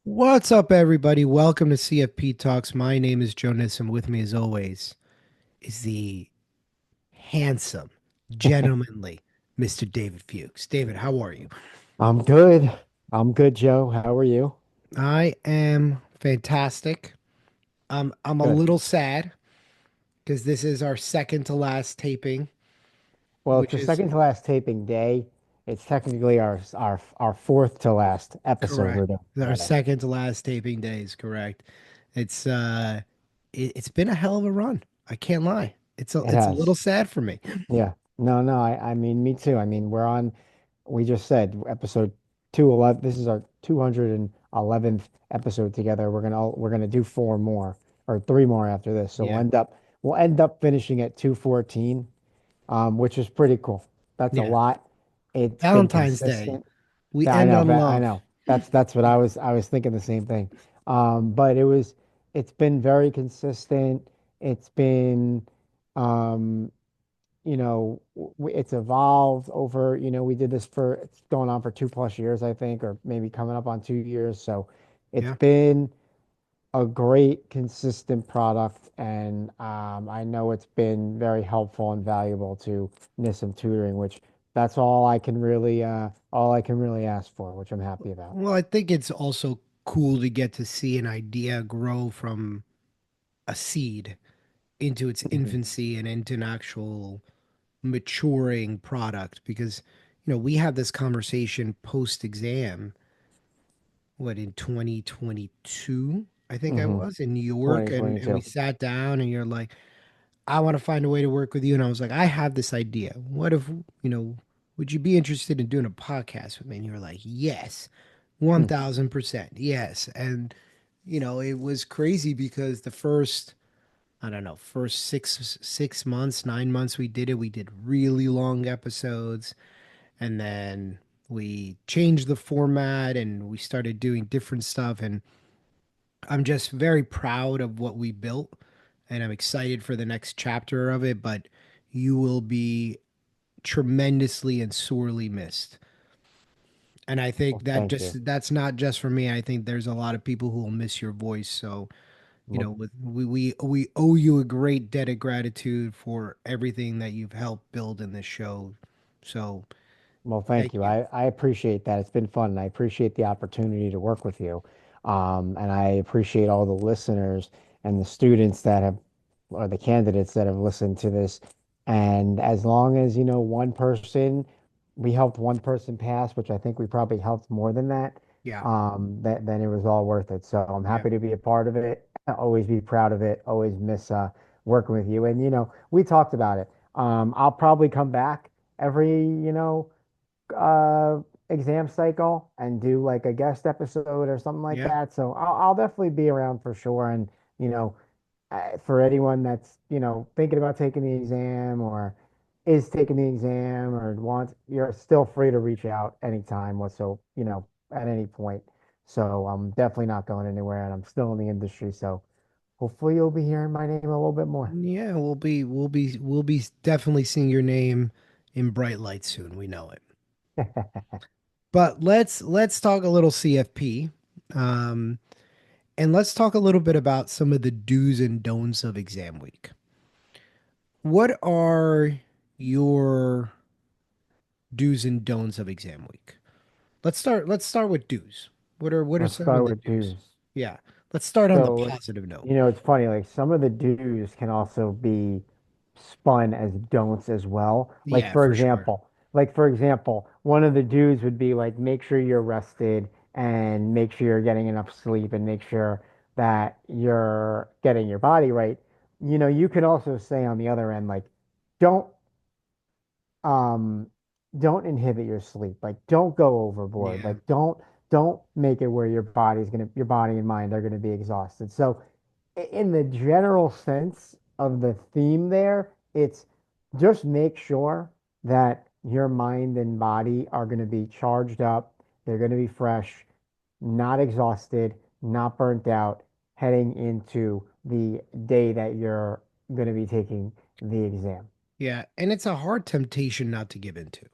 What's up, everybody? Welcome to CFP Talks. My name is Jonas, and with me, as always, is the handsome, gentlemanly Mr. David Fuchs. David, how are you? I'm good. I'm good, Joe. How are you? I am fantastic. I'm a Good. little sad because this is our second to last taping, Well, it's which the is second to last taping day. It's technically our fourth to last episode correct. we're doing Our together. second to last taping day is correct. It's it's been a hell of a run. I can't lie. It It's a little has. sad for me. Yeah. No. I mean, me too. I mean, we just said episode 211. This is our 211th episode together. We're gonna do four more or three more after this. So Yeah, we'll end up finishing at 214, which is pretty cool. That's a yeah. lot. It's been Valentine's Day. consistent. We Yeah, I end know, on but I love. know. That's what I was thinking the same thing. But it's been very consistent. It's been um, it's evolved over, we did this for it's going on for 2+ years, I think, or maybe coming up on 2 years. So it's Yeah. been a great consistent product, and I know it's been very helpful and valuable to NISM tutoring, which that's all I can really ask for, which I'm happy about. Well, I think it's also cool to get to see an idea grow from a seed into its Mhm. infancy and into an actual maturing product because, we had this conversation post exam, what, in 2022, I think I Hmm. was in New York, and we 2022. sat down and you're like, I want to find a way to work with you. And I was like, I have this idea. What if, you know, would you be interested in doing a podcast with me? And you were like, yes, Hmm. 1000%. Yes. And, it was crazy because the first, I don't know, first six months, 9 months we did it. We did really long episodes. And then we changed the format and we started doing different stuff. And I'm just very proud of what we built and I'm excited for the next chapter of it, but you will be tremendously and sorely missed. And I think Well, thank you. that's not just for me. I think there's a lot of people who will miss your voice. So, Well, we owe you a great debt of gratitude for everything that you've helped build in this show. So, Well, thank thank you. you. I appreciate that. It's been fun, and I appreciate the opportunity to work with you. And I appreciate all the listeners and the students that have, or the candidates that have listened to this. And as long as, we helped one person pass, which I think we probably helped more than that, Yeah. then it was all worth it. So I'm Yeah. happy to be a part of it. I always be proud of it. Always miss working with you. And, we talked about it. I'll probably come back every, uh exam cycle and do like a guest episode or something like Yeah. that. So I'll definitely be around for sure. And you know, for anyone that's thinking about taking the exam or is taking the exam or wants, you're still free to reach out anytime. So at any point. So I'm definitely not going anywhere, and I'm still in the industry. So hopefully you'll be hearing my name a little bit more. Yeah, we'll be definitely seeing your name in bright lights soon. We know it. But let's talk a little CFP. Um, and let's talk a little bit about some of the do's and don'ts of exam week. What are your do's and don'ts of exam week? Let's start with do's. What are Let's some of start the with do's? dues. Yeah. Let's start on the So, positive note. it's funny, like some of the do's can also be spun as don'ts as well. Yeah, for sure. Like for example, one of the do's would be like make sure you're rested and make sure you're getting enough sleep and make sure that you're getting your body right. You could also say on the other end, like, don't um don't inhibit your sleep. Like don't go overboard. Yeah. Like don't make it where your body and mind are gonna be exhausted. So in the general sense of the theme there, it's just make sure that your mind and body are going to be charged up, they're going to be fresh, not exhausted, not burnt out, heading into the day that you're going to be taking the exam. Yeah, and it's a hard temptation not to give into.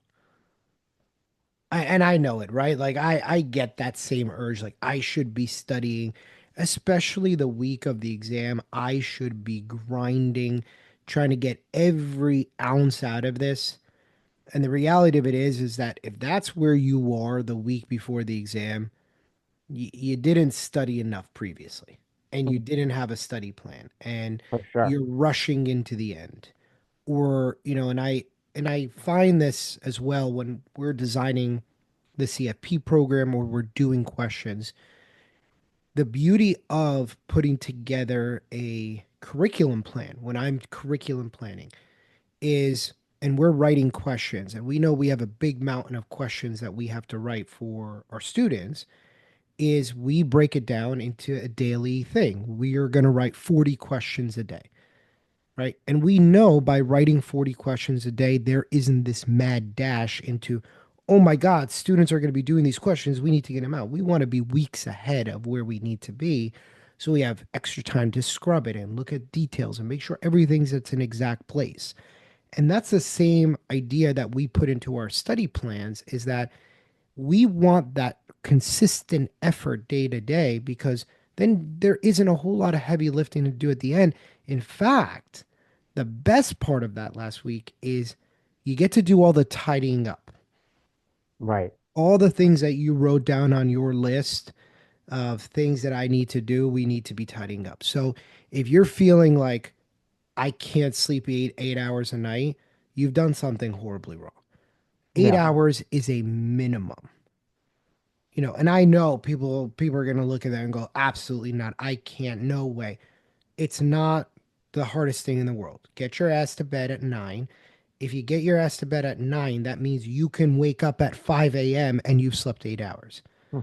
And I know it, right? Like I get that same urge. Like I should be studying, especially the week of the exam. I should be grinding, trying to get every ounce out of this. And the reality of it is that if that's where you are the week before the exam, you didn't study enough previously, and you didn't have a study plan, and For sure. you're rushing into the end. Or, and I find this as well when we're designing the CFP program or we're doing questions. The beauty of putting together a curriculum plan when I'm curriculum planning is, and we're writing questions, and we know we have a big mountain of questions that we have to write for our students, is we break it down into a daily thing. We are going to write 40 questions a day, right? And we know by writing 40 questions a day, there isn't this mad dash into, oh my God, students are going to be doing these questions. We need to get them out. We want to be weeks ahead of where we need to be. So we have extra time to scrub it and look at details and make sure everything's at an exact place. And that's the same idea that we put into our study plans, is that we want that consistent effort day to day, because then there isn't a whole lot of heavy lifting to do at the end. In fact, the best part of that last week is you get to do all the tidying up, Right. all the things that you wrote down on your list of things that I need to do, we need to be tidying up. So if you're feeling like I can't sleep 8 hours a night, you've done something horribly wrong. Eight Yeah. hours is a minimum. And I know people are going to look at that and go, absolutely not. I can't. No way. It's not the hardest thing in the world. Get your ass to bed at 9. If you get your ass to bed at 9, that means you can wake up at 5 a.m. and you've slept 8 hours. Hmm.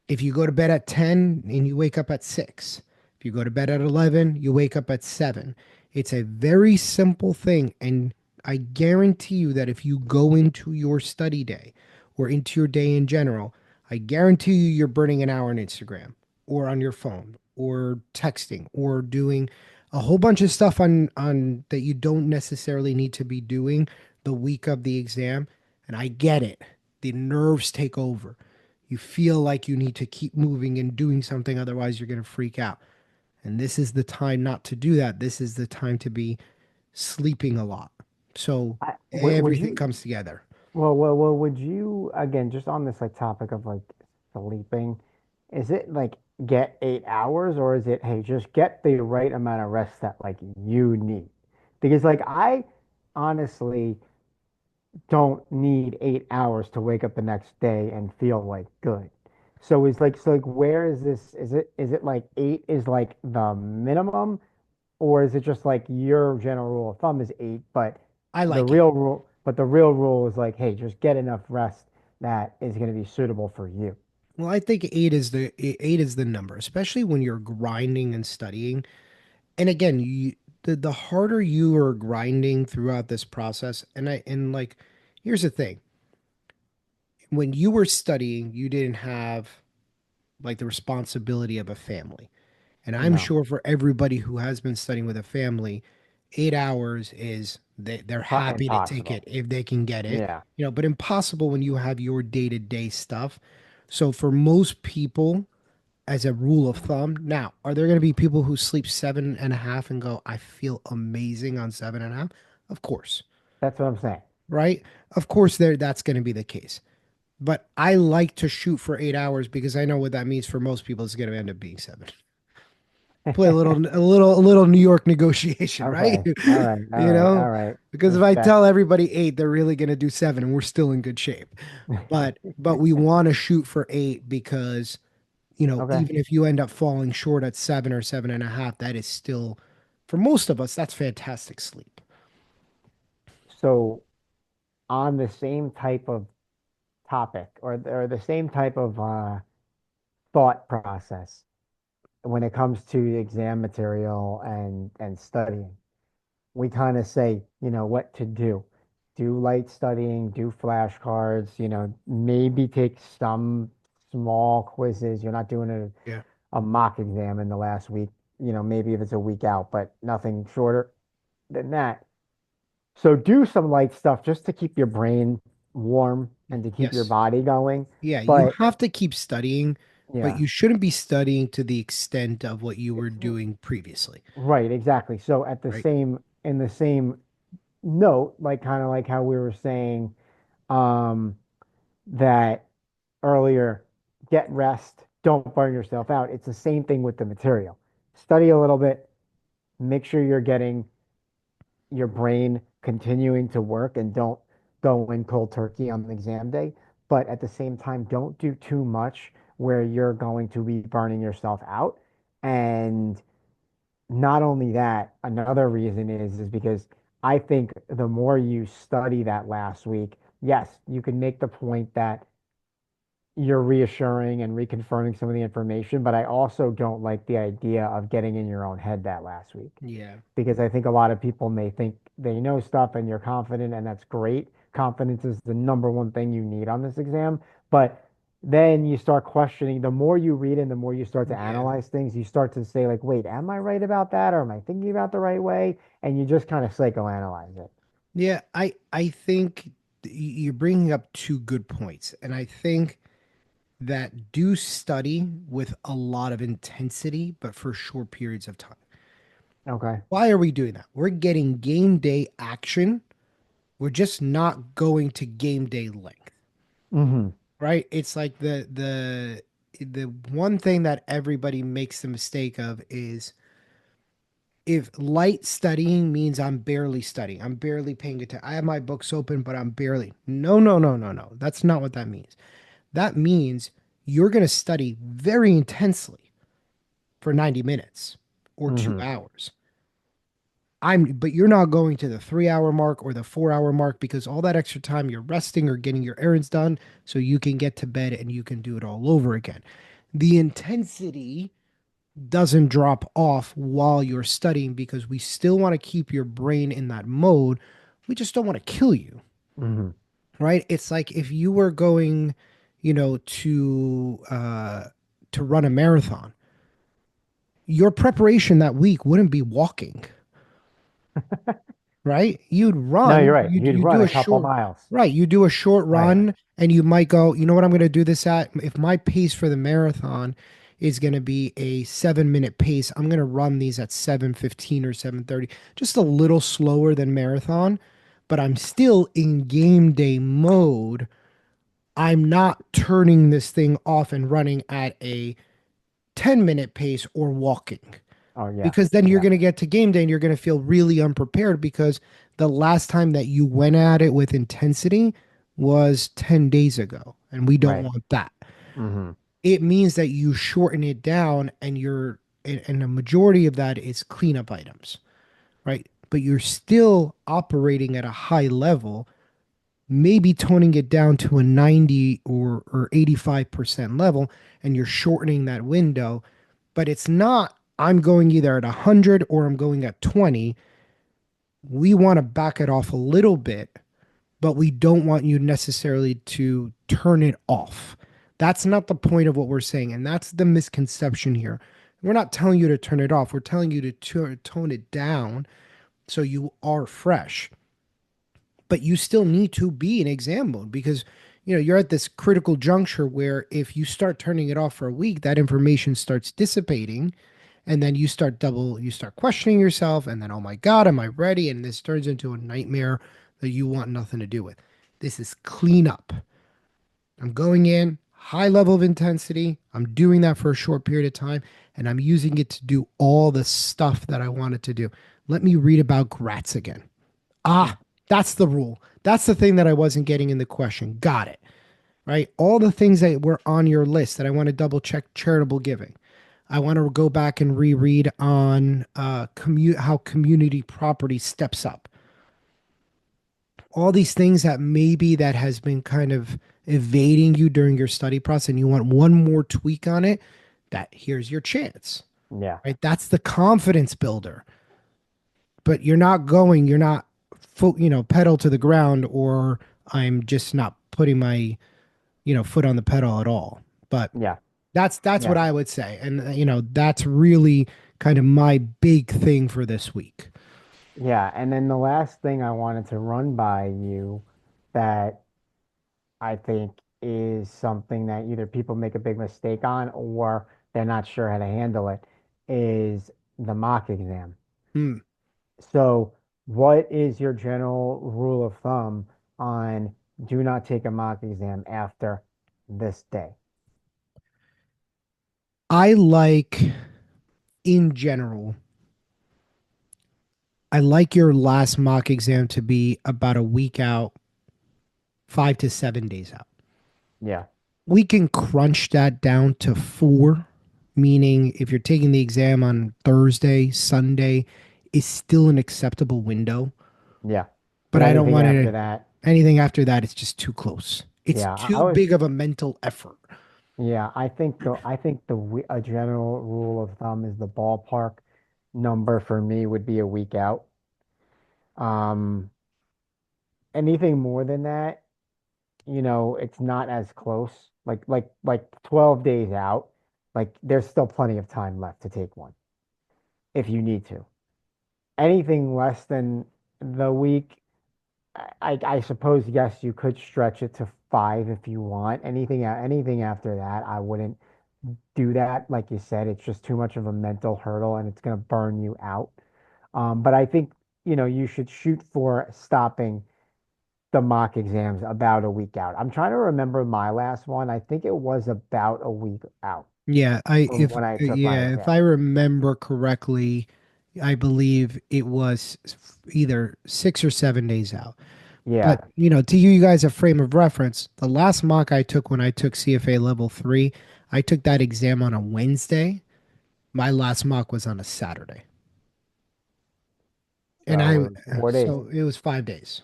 If you go to bed at 10 and you wake up at 6, if you go to bed at 11, you wake up at 7. It's a very simple thing. And I guarantee you that if you go into your study day or into your day in general, I guarantee you you're burning an hour on Instagram or on your phone or texting or doing a whole bunch of stuff on that you don't necessarily need to be doing the week of the exam. And I get it. The nerves take over. You feel like you need to keep moving and doing something, otherwise, you're going to freak out. And this is the time not to do that. This is the time to be sleeping a lot. So Would everything you, comes together. would you, again, just on this like topic of like sleeping, is it like get 8 hours or is it, hey, just get the right amount of rest that like you need? Because like I honestly don't need 8 hours to wake up the next day and feel like good. So like where is this? Is it like eight is like the minimum, or is it just like your general rule of thumb is eight, but I like it. the real rule is like, hey, just get enough rest that is going to be suitable for you. Well, I think eight is the number, especially when you're grinding and studying. And again, the harder you are grinding throughout this process, and like, here's the thing: when you were studying, you didn't have like the responsibility of a family. And I'm No, sure for everybody who has been studying with a family, 8 hours is they're happy to take it impossible. if they can get it, Yeah, but impossible when you have your day-to-day stuff. So for most people, as a rule of thumb, now, are there going to be people who sleep 7.5 and go, I feel amazing on 7.5? Of course, that's what I'm saying. right? Of course, that's going to be the case. But I like to shoot for 8 hours because I know what that means for most people is going to end up being 7. Play a little New York negotiation, right? Okay. All right. All right. All right. Because if I Respect. tell everybody 8, they're really going to do 7, and we're still in good shape. But we want to shoot for 8 because, Okay. even if you end up falling short at 7 or 7.5, that is still, for most of us, that's fantastic sleep. So on the same type of topic or the same type of thought process when it comes to exam material and studying. We kind of say, what to do. Do light studying, do flashcards, maybe take some small quizzes. You're not doing Yeah. a mock exam in the last week, maybe if it's a week out, but nothing shorter than that. So do some light stuff just to keep your brain. warm and to keep your Yes. body going. Yeah, you But have to keep studying, but yeah, you shouldn't be studying to the extent of what you were it's doing previously, right, exactly. So at the right? same in the same note, like kind of like how we were saying um that earlier, get rest, don't burn yourself out. It's the same thing with the material. Study a little bit, make sure you're getting your brain continuing to work and don't go in cold turkey on exam day. But at the same time, don't do too much where you're going to be burning yourself out. And not only that, another reason is because I think the more you study that last week, yes, you can make the point that you're reassuring and reconfirming some of the information, but I also don't like the idea of getting in your own head that last week Yeah. because I think a lot of people may think they know stuff and you're confident, and that's great. Confidence is the number one thing you need on this exam. But then you start questioning, the more you read and the more you start to Yeah. analyze things, you start to say, like, wait, am I right about that? Or am I thinking about the right way? And you just kind of psychoanalyze it. Yeah, I think you're bringing up two good points, and I think that do study with a lot of intensity, but for short periods of time. Okay. Why are we doing that? We're getting game day action. We're just not going to game day length, Hmm. right? It's like the one thing that everybody makes the mistake of is if light studying means I'm barely studying, I'm barely paying attention. I have my books open, but I'm barely. No, no, no, no, no. That's not what that means. That means you're going to study very intensely for 90 minutes or two Hmm. hours. But you're not going to the 3 hour mark or the 4 hour mark because all that extra time you're resting or getting your errands done so you can get to bed and you can do it all over again. The intensity doesn't drop off while you're studying because we still want to keep your brain in that mode. We just don't want to kill you, Hmm. right? It's like if you were going, to run a marathon, your preparation that week wouldn't be walking, right? You'd No, you're run, right. you'd You'd you run do a a couple short, miles. right? You do a short Right. run and you might go, you know what I'm going to do this at? If my pace for the marathon is going to be a 7 minute pace, I'm going to run these at 7:15 or 7:30, just a little slower than marathon, but I'm still in game day mode. I'm not turning this thing off and running at a 10-minute pace or walking Oh yeah. because then you're Yeah. going to get to game day and you're going to feel really unprepared because the last time that you went at it with intensity was 10 days ago and we don't Right. want that. Hmm. It means that you shorten it down and a majority of that is cleanup items, right? But you're still operating at a high level, maybe toning it down to a 90 or 85% level and you're shortening that window, but it's not I'm going either at 100 or I'm going at 20. We want to back it off a little bit, but we don't want you necessarily to turn it off. That's not the point of what we're saying. And that's the misconception here. We're not telling you to turn it off. We're telling you to tone it down so you are fresh. But you still need to be in exam mode because you're at this critical juncture where if you start turning it off for a week, that information starts dissipating and then you start questioning yourself and then oh my god, am I ready? And this turns into a nightmare that you want nothing to do with. This is cleanup. I'm going in high level of intensity. I'm doing that for a short period of time and I'm using it to do all the stuff that I wanted to do. Let me read about Gratz again. Ah, that's the rule. That's the thing that I wasn't getting in the question. Got it. Right? All the things that were on your list that I want to double check charitable giving. I want to go back and reread on how community property steps up. All these things that maybe that has been kind of evading you during your study process and you want one more tweak on it, that here's your chance. Yeah. Right? That's the confidence builder. But you're not pedal to the ground or I'm just not putting my, foot on the pedal at all. But Yeah. that's what Yeah. I would say. And that's really kind of my big thing for this week. Yeah. And then the last thing I wanted to run by you that I think is something that either people make a big mistake on or they're not sure how to handle it, is the mock exam. Hmm. So, what is your general rule of thumb on do not take a mock exam after this day? I like, in general, I like your last mock exam to be about a week out, 5 to 7 days out. Yeah, We can crunch that down to 4, meaning if you're taking the exam on Thursday, Sunday is still an acceptable window. yeah. But But I don't anything want to, after that, anything after that, it's just too close. It's yeah, I too was, big of a mental effort. yeah, a general rule of thumb is the ballpark number for me would be a week out. Um, Anything more than that, it's not as close. Like 12 days out, like there's still plenty of time left to take one if you need to. Anything less than the week, I suppose yes, you could stretch it to 5 if you want. Anything after that, I wouldn't do that. Like you said, it's just too much of a mental hurdle and it's going to burn you out. But I think, you should shoot for stopping the mock exams about a week out. I'm trying to remember my last one. I think it was about a week out Yeah, from when I took my if I exam. remember correctly, I believe it was either 6 or 7 days out. But, Yeah, to give you guys a frame of reference, the last mock I took when I took CFA level 3, I took that exam on a Wednesday. My last mock was on a Saturday. And so it was 4 days, so it was 5 days.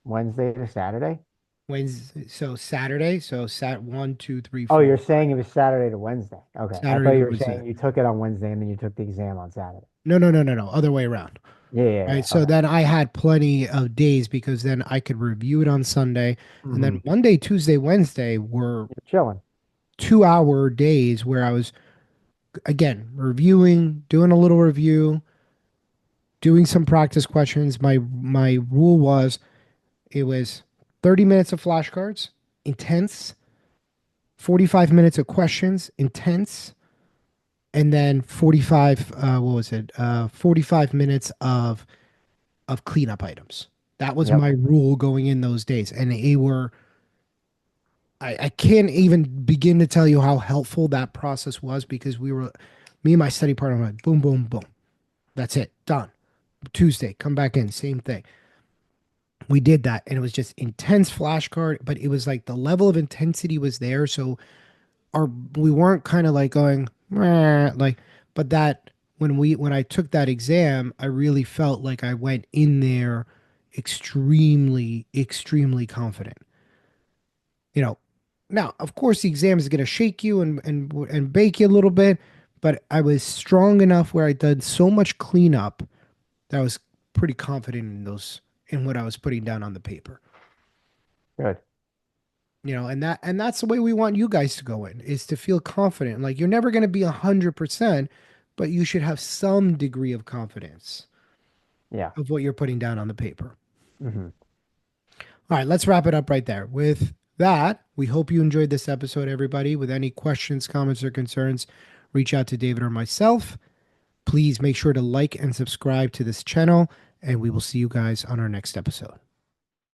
Wednesday to Saturday. Wednesday, so Saturday, so sat 1, 2, 3, Oh, 4, you're 5. saying it was Saturday to Wednesday. Okay. I thought Saturday you to were Wednesday. saying you took it on Wednesday and then you took the exam on Saturday. No, no, no, no, no. Other way around. Yeah, yeah, Right. yeah. So Okay. then I had plenty of days because then I could review it on Sunday. And then Hmm. Monday, Tuesday, Wednesday were You're chilling. 2 hour days where I was, again, reviewing, doing a little review, doing some practice questions. My rule was it was 30 minutes of flashcards, intense, 45 minutes of questions, intense, and then 45, what was it? 45 minutes of cleanup items. That was my Yep. rule going in those days. And it were, I can't even begin to tell you how helpful that process was because me and my study partner were like, boom, boom, boom. That's it. Done. Tuesday, come back in. Same thing. We did that. And it was just intense flashcard, but it was like the level of intensity was there. So our, we weren't kind of like going, "Meh," like, but that when I took that exam, I really felt like I went in there extremely, extremely confident. You know, now of course the exam is going to shake you and bake you a little bit, but I was strong enough where I did so much cleanup that I was pretty confident in those in what I was putting down on the paper. Good. And that's the way we want you guys to go in is to feel confident. Like you're never going to be 100%, but you should have some degree of confidence Yeah. of what you're putting down on the paper. Hmm. All right, let's wrap it up right there. With that, we hope you enjoyed this episode, everybody. With any questions, comments, or concerns, reach out to David or myself. Please make sure to like and subscribe to this channel, and we will see you guys on our next episode.